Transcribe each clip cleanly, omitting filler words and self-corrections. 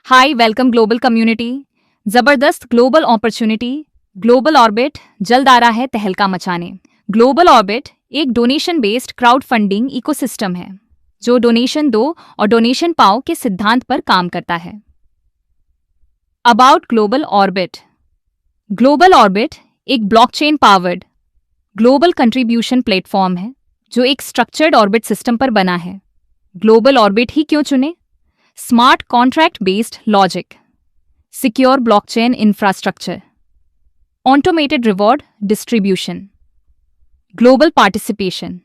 Hi welcome global community. जबरदस्त global opportunity. Global orbit जल्द आ रहा है तहलका मचाने। ग्लोबल ऑर्बिट एक donation based crowd funding ecosystem है जो डोनेशन दो और डोनेशन पाओ के सिद्धांत पर काम करता है। About global orbit. Global orbit एक blockchain powered global contribution platform है जो एक स्ट्रक्चर्ड ऑर्बिट सिस्टम पर बना है। ग्लोबल ऑर्बिट ही क्यों चुने? Smart contract based logic, secure blockchain infrastructure, automated reward distribution, global participation,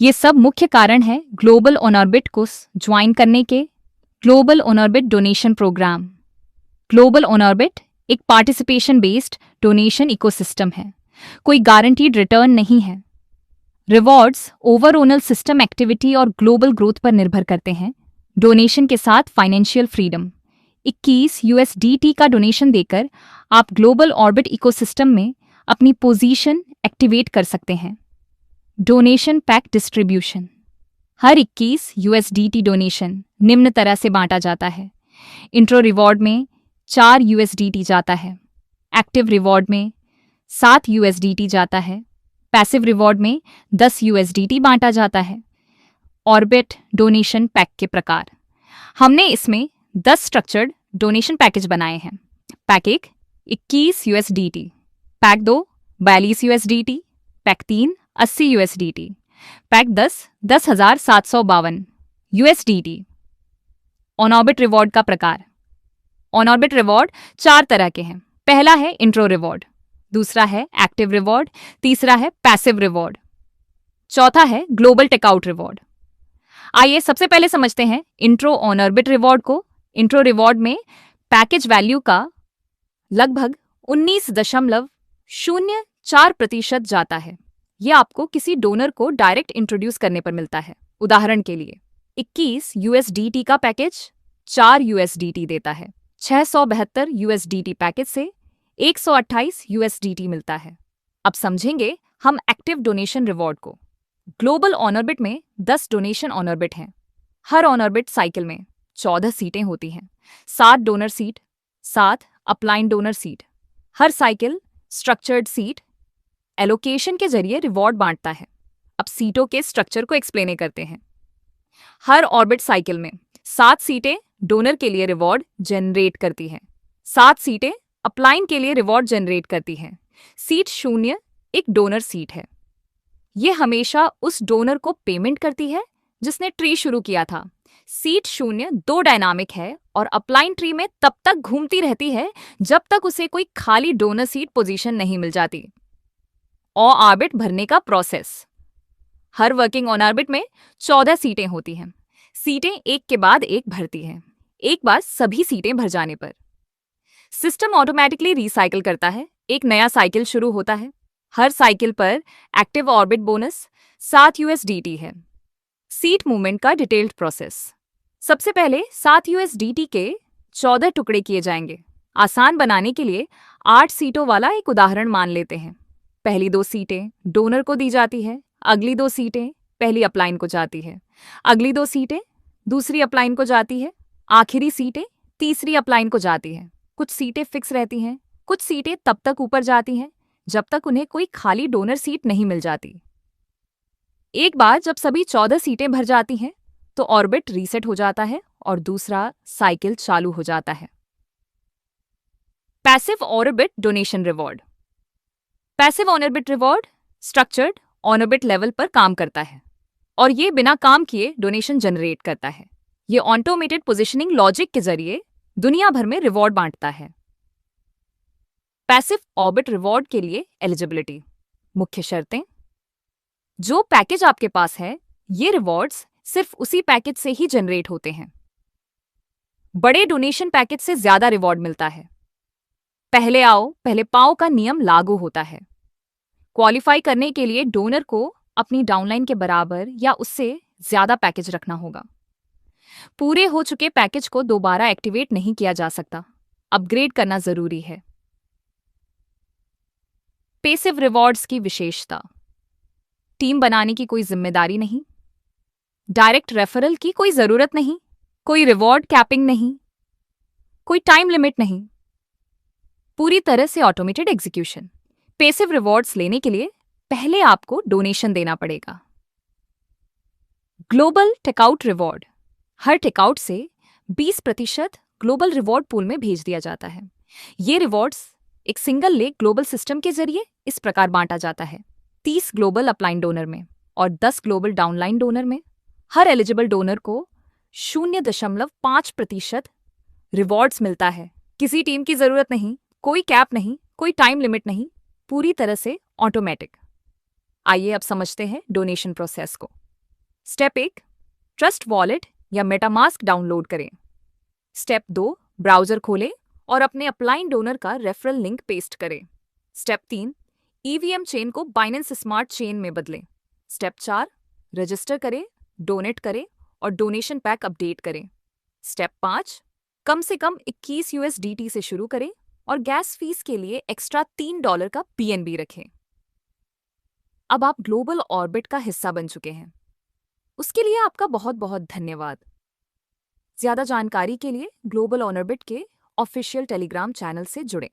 ये सब मुख्य कारण है ग्लोबल ऑन ऑर्बिट को ज्वाइन करने के। Global on orbit donation program. Global on orbit एक पार्टिसिपेशन बेस्ड डोनेशन इकोसिस्टम है। कोई गारंटीड रिटर्न नहीं है। रिवॉर्ड्स ओवरऑल सिस्टम एक्टिविटी और ग्लोबल ग्रोथ पर निर्भर करते हैं। डोनेशन के साथ फाइनेंशियल फ्रीडम। 21 USDT का डोनेशन देकर आप ग्लोबल ऑर्बिट इकोसिस्टम में अपनी पोजीशन एक्टिवेट कर सकते हैं। Donation pack distribution. हर 21 USDT डोनेशन निम्न तरह से बांटा जाता है। इंट्रो रिवॉर्ड में 4 USDT जाता है। एक्टिव रिवॉर्ड में 7 USDT जाता है। पैसिव रिवॉर्ड में 10 USDT बांटा जाता है। ऑर्बिट डोनेशन पैक के प्रकार। हमने इसमें 10 स्ट्रक्चर्ड डोनेशन पैकेज बनाए हैं। Pack 1 21 USDT, pack 2 42 USDT, pack 3 80 USDT, pack 10 10,752 USDT। On orbit reward का प्रकार। ऑन ऑर्बिट रिवॉर्ड 4 तरह के हैं। पहला है इंट्रो रिवॉर्ड, दूसरा है एक्टिव रिवॉर्ड, तीसरा है पैसिव रिवॉर्ड, चौथा है ग्लोबल टेकआउट रिवॉर्ड। आइए सबसे पहले समझते हैं इंट्रो ऑन ऑर्बिट रिवॉर्ड को। इंट्रो रिवॉर्ड में पैकेज वैल्यू का लगभग 19.04% जाता है। यह आपको किसी डोनर को डायरेक्ट इंट्रोड्यूस करने पर मिलता है। उदाहरण के लिए 21 USDT का पैकेज 4 USDT देता है। 672 USDT पैकेज से 128 USDT मिलता है। अब समझेंगे हम एक्टिव डोनेशन रिवॉर्ड को। ग्लोबल ऑन ऑर्बिट में 10 डोनेशन ऑन ऑर्बिट हैं। हर ऑन ऑर्बिट साइकिल में 14 सीटें होती हैं। 7 donor seat, 7 upline donor seat. हर साइकिल स्ट्रक्चर्ड सीट एलोकेशन के जरिए रिवॉर्ड बांटता है। अब सीटों के स्ट्रक्चर को एक्सप्लेन करते हैं। हर ऑर्बिट साइकिल में 7 सीटें डोनर के लिए रिवॉर्ड जनरेट करती हैं। 7 सीटें अपलाइन के लिए रिवॉर्ड जनरेट करती हैं। सीट 0 एक डोनर सीट है। ये हमेशा उस डोनर को पेमेंट करती है जिसने ट्री शुरू किया था। सीट 0 2 डायनामिक है और अपलाइन ट्री में तब तक घूमती रहती है जब तक उसे कोई खाली डोनर सीट पोजीशन नहीं मिल जाती। ऑन ऑर्बिट भरने का process. Her working on orbit में 14 सीटें होती हैं। सीटें एक के बाद एक भरती हैं, एक बार सभी सीटें भर जाने पर। सिस्टम ऑटोमेटिकली रिसाइकिल करता है। एक नया साइकिल शुरू होता है। हर साइकिल पर एक्टिव ऑर्बिट बोनस 7 USDT है। सीट मूवमेंट का डिटेल्ड प्रोसेस। सबसे पहले 7 USDT के 14 टुकड़े किए जाएंगे। आसान बनाने के लिए 8 सीटों वाला एक उदाहरण मान लेते हैं। पहली 2 सीटें डोनर को दी जाती है। अगली 2 सीटें पहली अपलाइन को जाती है। अगली 2 सीटें दूसरी अपलाइन को जाती है। आखिरी सीटें तीसरी अपलाइन को जाती हैं। कुछ सीटें फिक्स रहती हैं, कुछ सीटें तब तक ऊपर जाती हैं जब तक उन्हें कोई खाली डोनर सीट नहीं मिल जाती। एक बार जब सभी 14 सीटें भर जाती हैं तो ऑर्बिट रीसेट हो जाता है और दूसरा साइकिल चालू हो जाता है। Passive orbit donation reward. Passive on orbit reward structured on orbit level पर काम करता है और ये बिना काम किए डोनेशन जनरेट करता है। ये ऑटोमेटेड पोजिशनिंग लॉजिक के जरिए दुनिया भर में रिवॉर्ड बांटता है। पैसिव ऑर्बिट रिवॉर्ड के लिए एलिजिबिलिटी। मुख्य शर्तें। जो पैकेज आपके पास है ये रिवॉर्ड्स सिर्फ उसी पैकेज से ही जनरेट होते हैं। बड़े डोनेशन पैकेज से ज्यादा रिवॉर्ड मिलता है। पहले आओ पहले पाओ का नियम लागू होता है। क्वालिफाई करने के लिए डोनर को अपनी डाउनलाइन के बराबर या उससे ज्यादा पैकेज रखना होगा। पूरे हो चुके पैकेज को दोबारा एक्टिवेट नहीं किया जा सकता। अपग्रेड करना जरूरी है। पैसिव रिवॉर्ड्स की विशेषता। टीम बनाने की कोई जिम्मेदारी नहीं, डायरेक्ट रेफरल की कोई जरूरत नहीं, कोई रिवॉर्ड कैपिंग नहीं, कोई टाइम लिमिट नहीं, पूरी तरह से ऑटोमेटेड एग्जीक्यूशन। पेसिव रिवॉर्ड्स लेने के लिए पहले आपको डोनेशन देना पड़ेगा। ग्लोबल टेकआउट रिवॉर्ड, हर टेकआउट से 20% ग्लोबल रिवॉर्ड पूल में भेज दिया जाता है। ये रिवॉर्ड्स एक सिंगल लेग ग्लोबल सिस्टम के जरिए इस प्रकार बांटा जाता है: 30 ग्लोबल अपलाइन डोनर में और 10 ग्लोबल डाउनलाइन डोनर में। हर एलिजिबल डोनर को 0.5% रिवॉर्ड्स मिलता है। किसी टीम की जरूरत नहीं, कोई कैप नहीं, कोई टाइम लिमिट नहीं, पूरी तरह से ऑटोमेटिक। आइए अब समझते हैं डोनेशन प्रोसेस को। स्टेप 1, ट्रस्ट वॉलेट या मेटामास्क डाउनलोड करें। स्टेप 2, ब्राउजर खोलें और अपने अपलाइन डोनर का रेफरल लिंक पेस्ट करें। स्टेप 3, ईवीएम चेन को बाइनेंस स्मार्ट चेन में बदलें। स्टेप 4, रजिस्टर करें, डोनेट करें और डोनेशन पैक अपडेट करें। स्टेप 5, कम से कम 21 USDT से शुरू करें और गैस फीस के लिए एक्स्ट्रा $3 का PNB रखें। अब आप ग्लोबल ऑर्बिट का हिस्सा बन चुके हैं। उसके लिए आपका बहुत बहुत धन्यवाद। ज्यादा जानकारी के लिए ग्लोबल ऑर्बिट के ऑफिशियल टेलीग्राम चैनल से जुड़ें।